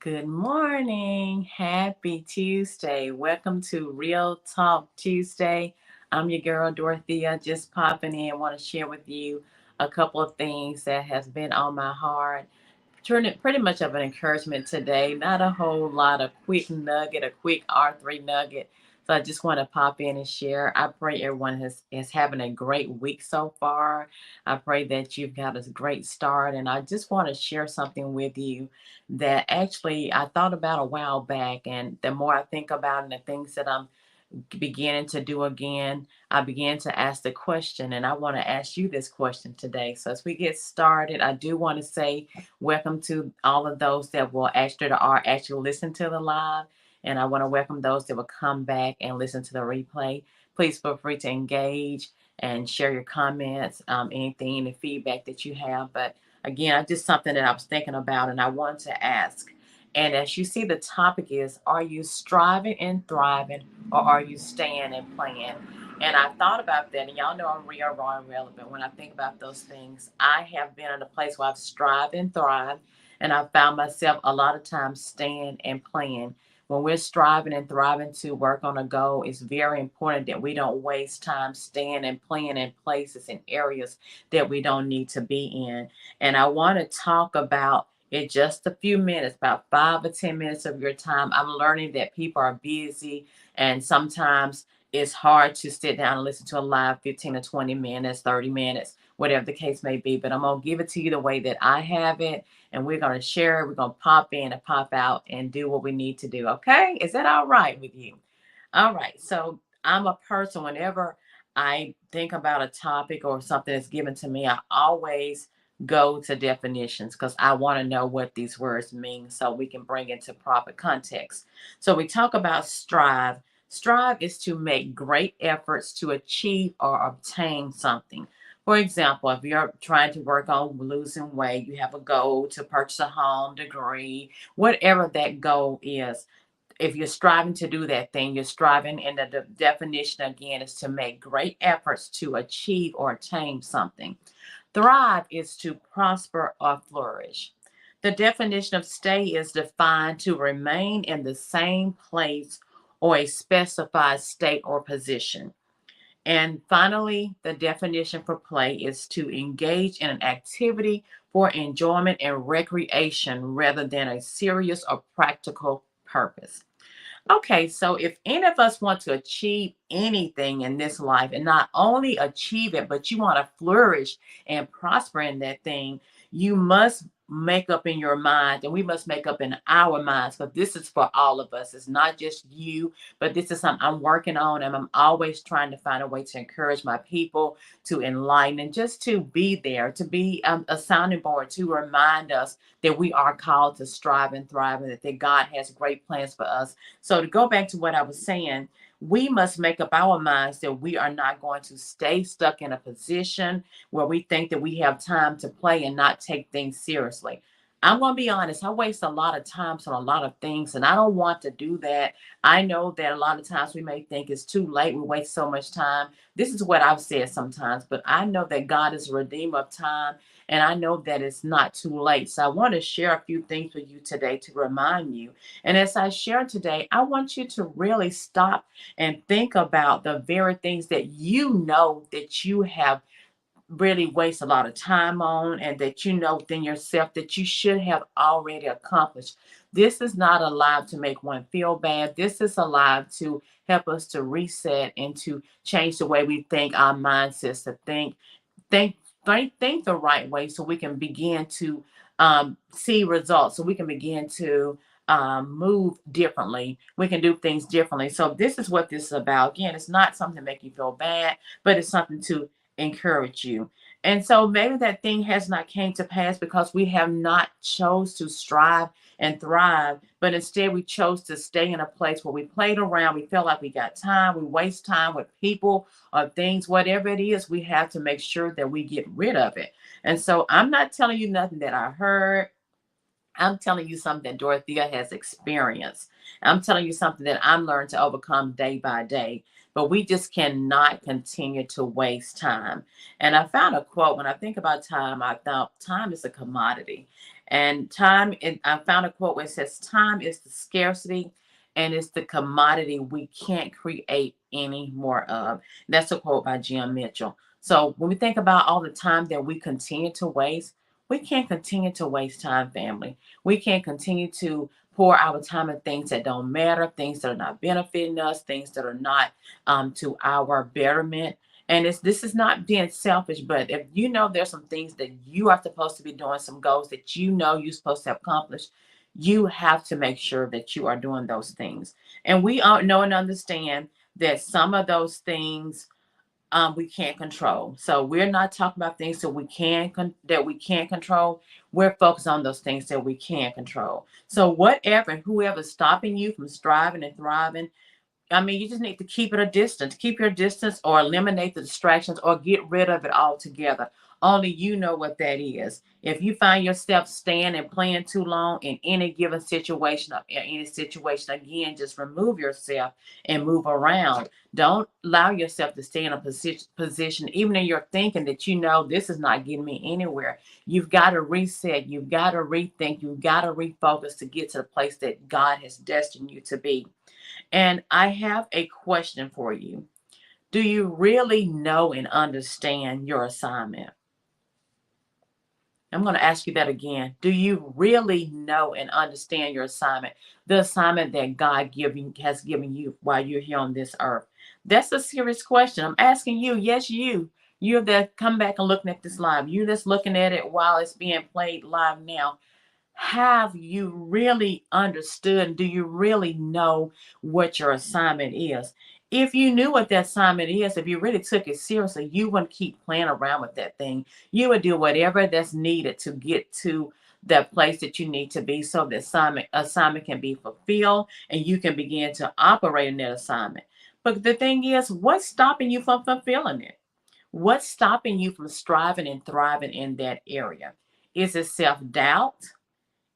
Good morning. Happy Tuesday. Welcome to Real Talk Tuesday. I'm your girl Dorothea, just popping in. Want to share with you a couple of things that has been on my heart. Turn it pretty much of an encouragement today. Not a whole lot of quick nugget, a quick R3 nugget. So I just want to pop in and share. I pray everyone is having a great week so far. I pray that you've got a great start. And I just want to share something with you that actually I thought about a while back. And the more I think about it and the things that I'm beginning to do again, I began to ask the question, and I want to ask you this question today. So as we get started, I do want to say welcome to all of those that will actually listen to the live, and I want to welcome those that will come back and listen to the replay. Please feel free to engage and share your comments, anything, any feedback that you have. But again, just something that I was thinking about, and I wanted to ask. And as you see, the topic is: Are you striving and thriving, or are you staying and playing? And I thought about that, and y'all know I'm real, raw, and relevant. When I think about those things, I have been in a place where I've strived and thrived, and I've found myself a lot of times staying and playing. When we're striving and thriving to work on a goal, it's very important that we don't waste time staying and playing in places and areas that we don't need to be in. And I want to talk about in just a few minutes, about 5 or 10 minutes of your time. I'm learning that people are busy, and sometimes it's hard to sit down and listen to a live 15 or 20 minutes, 30 minutes, whatever the case may be. But I'm going to give it to you the way that I have it, and we're going to share it. We're going to pop in and pop out and do what we need to do. Okay? Is that all right with you? All right. So I'm a person, whenever I think about a topic or something that's given to me, I always go to definitions because I want to know what these words mean so we can bring into proper context. So we talk about strive. Strive is to make great efforts to achieve or obtain something. For example, if you're trying to work on losing weight, you have a goal to purchase a home, degree, whatever that goal is. If you're striving to do that thing, you're striving, and the definition again is to make great efforts to achieve or attain something. Thrive is to prosper or flourish. The definition of stay is defined to remain in the same place or a specified state or position. And finally, the definition for play is to engage in an activity for enjoyment and recreation rather than a serious or practical purpose. Okay, so if any of us want to achieve anything in this life, and not only achieve it, but you want to flourish and prosper in that thing, you must make up in your mind, and we must make up in our minds, because this is for all of us. It's not just you, but this is something I'm working on, and I'm always trying to find a way to encourage my people, to enlighten, and just to be there, to be a sounding board, to remind us that we are called to strive and thrive, and that God has great plans for us. So to go back to what I was saying, we must make up our minds that we are not going to stay stuck in a position where we think that we have time to play and not take things seriously. I'm going to be honest, I waste a lot of times on a lot of things, and I don't want to do that. I know that a lot of times we may think it's too late. We waste so much time. This is what I've said sometimes, but I know that God is a redeemer of time, and I know that it's not too late. So I want to share a few things with you today to remind you. And as I share today, I want you to really stop and think about the very things that you know that you have really waste a lot of time on, and that you know within yourself that you should have already accomplished. This is not alive to make one feel bad. This is alive to help us to reset and to change the way we think, our mindsets, to think, think the right way, so we can begin to see results, so we can begin to move differently. We can do things differently. So this is what this is about. Again, it's not something to make you feel bad, but it's something to encourage you. And so maybe that thing has not came to pass because we have not chose to strive and thrive, but instead we chose to stay in a place where we played around. We felt like we got time. We waste time with people or things, whatever it is. We have to make sure that we get rid of it. And so I'm not telling you nothing that I heard. I'm telling you something that Dorothea has experienced. I'm telling you something that I'm learning to overcome day by day. But we just cannot continue to waste time. And I found a quote: when I think about time, I thought time is a commodity. And I found a quote where it says, time is the scarcity and it's the commodity we can't create any more of. That's a quote by Jim Mitchell. So when we think about all the time that we continue to waste, we can't continue to waste time, family. We can't continue to pour our time in things that don't matter, things that are not benefiting us, things that are not to our betterment. And this is not being selfish, but if you know there's some things that you are supposed to be doing, some goals that you know you're supposed to accomplish, you have to make sure that you are doing those things. And we all know and understand that some of those things we can't control. So we're not talking about things that that we can't control. We're focused on those things that we can control. So whatever and whoever's stopping you from striving and thriving, I mean, you just need to keep it a distance. Keep your distance or eliminate the distractions or get rid of it altogether. Only you know what that is. If you find yourself staying and playing too long in any given situation or any situation, again, just remove yourself and move around. Don't allow yourself to stay in a position, even in your thinking that you know this is not getting me anywhere. You've got to reset. You've got to rethink. You've got to refocus to get to the place that God has destined you to be. And I have a question for you. Do you really know and understand your assignment? I'm going to ask you that again. Do you really know and understand your assignment? The assignment that has given you while you're here on this earth. That's a serious question. I'm asking you, yes, you. You that come back and looking at this live. You that's looking at it while it's being played live now. Have you really understood? Do you really know what your assignment is? If you knew what that assignment is, if you really took it seriously, you wouldn't keep playing around with that thing. You would do whatever that's needed to get to that place that you need to be so the assignment can be fulfilled and you can begin to operate in that assignment. But the thing is, what's stopping you from fulfilling it? What's stopping you from striving and thriving in that area? Is it self-doubt?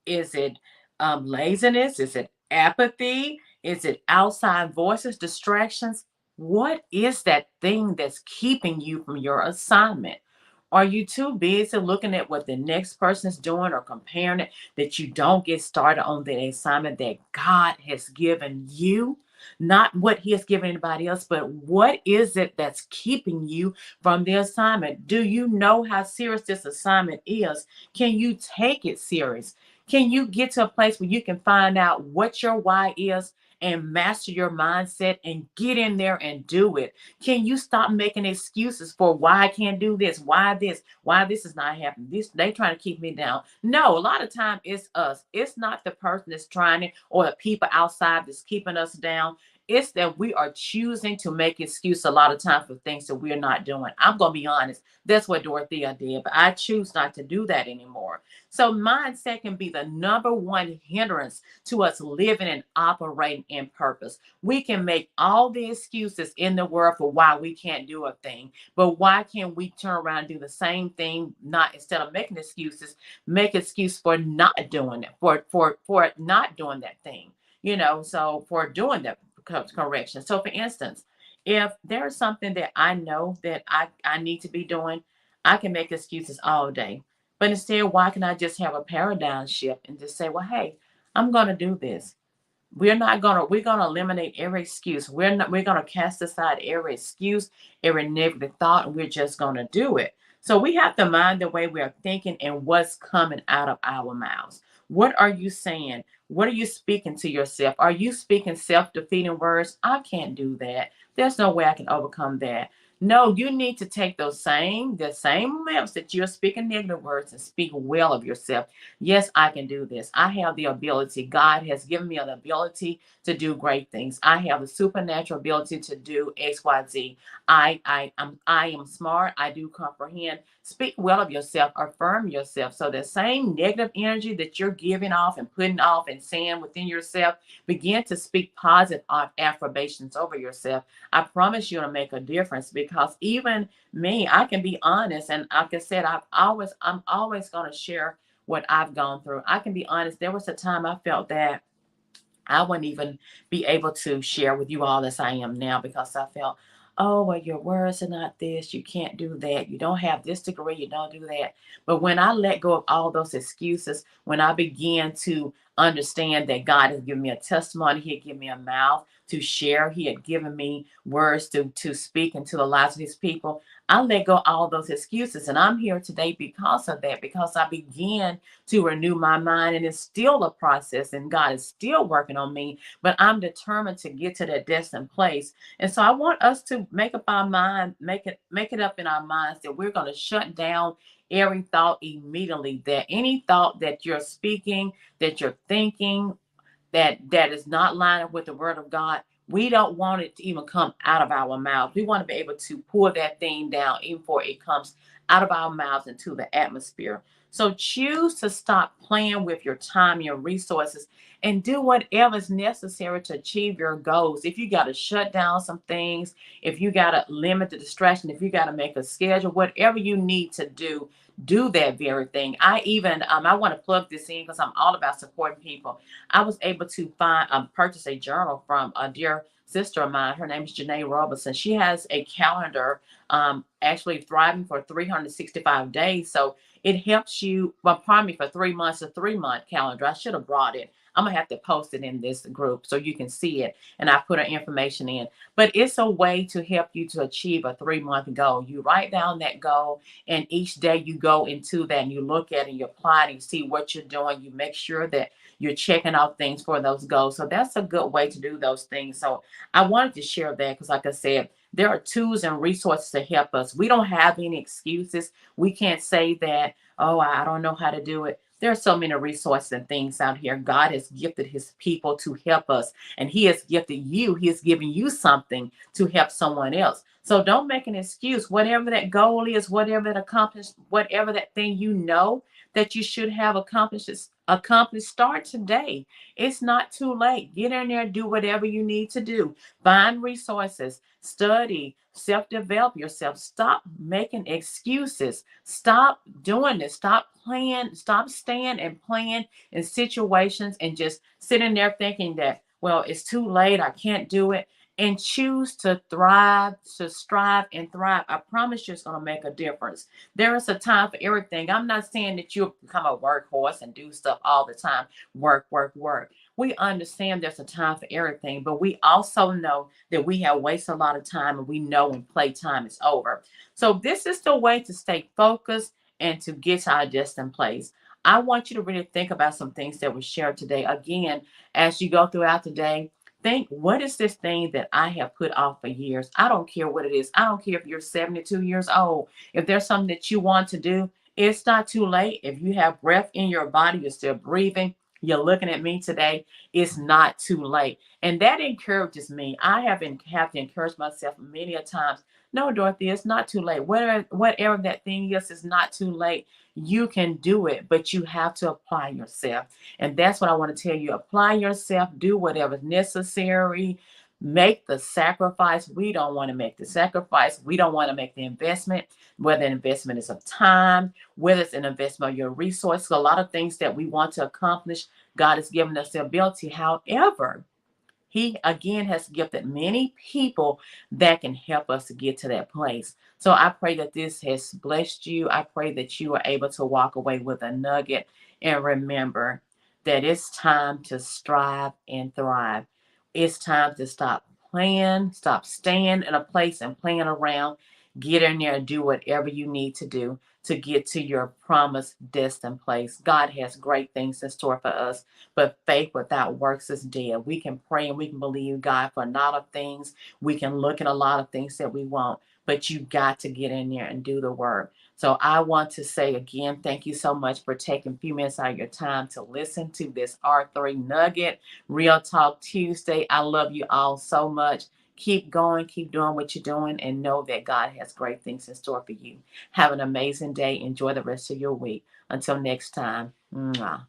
Is it laziness? Is it apathy? Is it outside voices, distractions? What is that thing that's keeping you from your assignment? Are you too busy looking at what the next person's doing or comparing it that you don't get started on the assignment that God has given you? Not what He has given anybody else, but what is it that's keeping you from the assignment? Do you know how serious this assignment is? Can you take it serious? Can you get to a place where you can find out what your why is and master your mindset and get in there and do it? Can you stop making excuses for why I can't do this, why this is not happening? This they trying to keep me down. No, a lot of time it's us. It's not the person that's trying it or the people outside that's keeping us down. It's that we are choosing to make excuse a lot of time for things that we're not doing. I'm gonna be honest. That's what Dorothea did, but I choose not to do that anymore. So mindset can be the number one hindrance to us living and operating in purpose. We can make all the excuses in the world for why we can't do a thing, but why can't we turn around and do the same thing? Not instead of making excuses, make excuse for not doing it, for not doing that thing. So for doing that correction. So for instance, if there's something that I know that I need to be doing, I can make excuses all day. But instead, why can I just have a paradigm shift and just say, well, hey, I'm going to do this. We're going to eliminate every excuse. We're going to cast aside every excuse, every negative thought, and we're just going to do it. So we have to mind the way we are thinking and what's coming out of our mouths. What are you saying? What are you speaking to yourself? Are you speaking self-defeating words? I can't do that. There's no way I can overcome that. No, you need to take the same lips that you're speaking negative words and speak well of yourself. Yes, I can do this. I have the ability. God has given me the ability to do great things. I have the supernatural ability to do X, Y, Z. I am smart. I do comprehend. Speak well of yourself. Affirm yourself. So the same negative energy that you're giving off and putting off and saying within yourself, begin to speak positive affirmations over yourself. I promise you to make a difference because even me, I can be honest. And like I said, I'm always going to share what I've gone through. I can be honest. There was a time I felt that I wouldn't even be able to share with you all as I am now because I felt, oh, well, your words are not this, you can't do that, you don't have this degree, you don't do that. But when I let go of all those excuses, when I began to understand that God has given me a testimony, He had given me a mouth to share, He had given me words to speak into the lives of His people, I let go of all those excuses. And I'm here today because of that, because I began to renew my mind. And it's still a process, and God is still working on me, but I'm determined to get to that destined place. And so I want us to make up our mind, make it up in our minds that we're going to shut down every thought immediately, that any thought that you're speaking, that you're thinking, that is not lined up with the word of God, we don't want it to even come out of our mouths. We want to be able to pull that thing down even before it comes out of our mouths into the atmosphere. So choose to stop playing with your time, your resources, and do whatever is necessary to achieve your goals. If you got to shut down some things, if you got to limit the distraction, if you got to make a schedule, whatever you need to do that very thing. I even I want to plug this in because I'm all about supporting people. I was able to find purchase a journal from a dear sister of mine. Her name is Janae Robinson. She has a calendar, actually thriving for 365 days. So it helps you, well, pardon me, for 3 months, a 3 month calendar. I should have brought it. I'm gonna have to post it in this group so you can see it. And I put her information in. But it's a way to help you to achieve a 3 month goal. You write down that goal, and each day you go into that and you look at it and you apply it and you see what you're doing. You make sure that you're checking out things for those goals. So that's a good way to do those things. So I wanted to share that because, like I said, there are tools and resources to help us. We don't have any excuses. We can't say that, oh, I don't know how to do it. There are so many resources and things out here. God has gifted His people to help us, and He has gifted you. He has given you something to help someone else. So don't make an excuse. Whatever that goal is, whatever that accomplish, whatever that thing you know that you should have accomplished, start today. It's not too late. Get in there, do whatever you need to do. Find resources, study, self-develop yourself. Stop making excuses. Stop doing this. Stop playing, stop staying and playing in situations and just sitting there thinking that, well, it's too late, I can't do it. And choose to thrive, to strive and thrive. I promise you it's going to make a difference. There is a time for everything. I'm not saying that you'll become a workhorse and do stuff all the time. Work, work, work. We understand there's a time for everything, but we also know that we have wasted a lot of time, and we know when playtime is over. So this is the way to stay focused and to get to our destined place. I want you to really think about some things that were shared today. Again, as you go throughout the day, think, what is this thing that I have put off for years? I don't care what it is. I don't care if you're 72 years old. If there's something that you want to do, it's not too late. If you have breath in your body, you're still breathing, you're looking at me today, it's not too late. And that encourages me. I have to encourage myself many a times. No, Dorothy, it's not too late. Whatever that thing is not too late. You can do it, but you have to apply yourself. And that's what I want to tell you. Apply yourself, do whatever's necessary, make the sacrifice. We don't want to make the sacrifice. We don't want to make the investment, whether the investment is of time, whether it's an investment of your resources. A lot of things that we want to accomplish, God has given us the ability. However, He again has gifted many people that can help us to get to that place. So I pray that this has blessed you. I pray that you are able to walk away with a nugget, and remember that it's time to strive and thrive. It's time to stop playing, stop staying in a place and playing around. Get in there and do whatever you need to do to get to your promised destined place. God has great things in store for us, but faith without works is dead. We can pray and we can believe God for a lot of things. We can look at a lot of things that we want, but you got to get in there and do the work. So I want to say again, thank you so much for taking a few minutes out of your time to listen to this R3 Nugget, Real Talk Tuesday. I love you all so much. Keep going, keep doing what you're doing, and know that God has great things in store for you. Have an amazing day. Enjoy the rest of your week. Until next time. Mwah.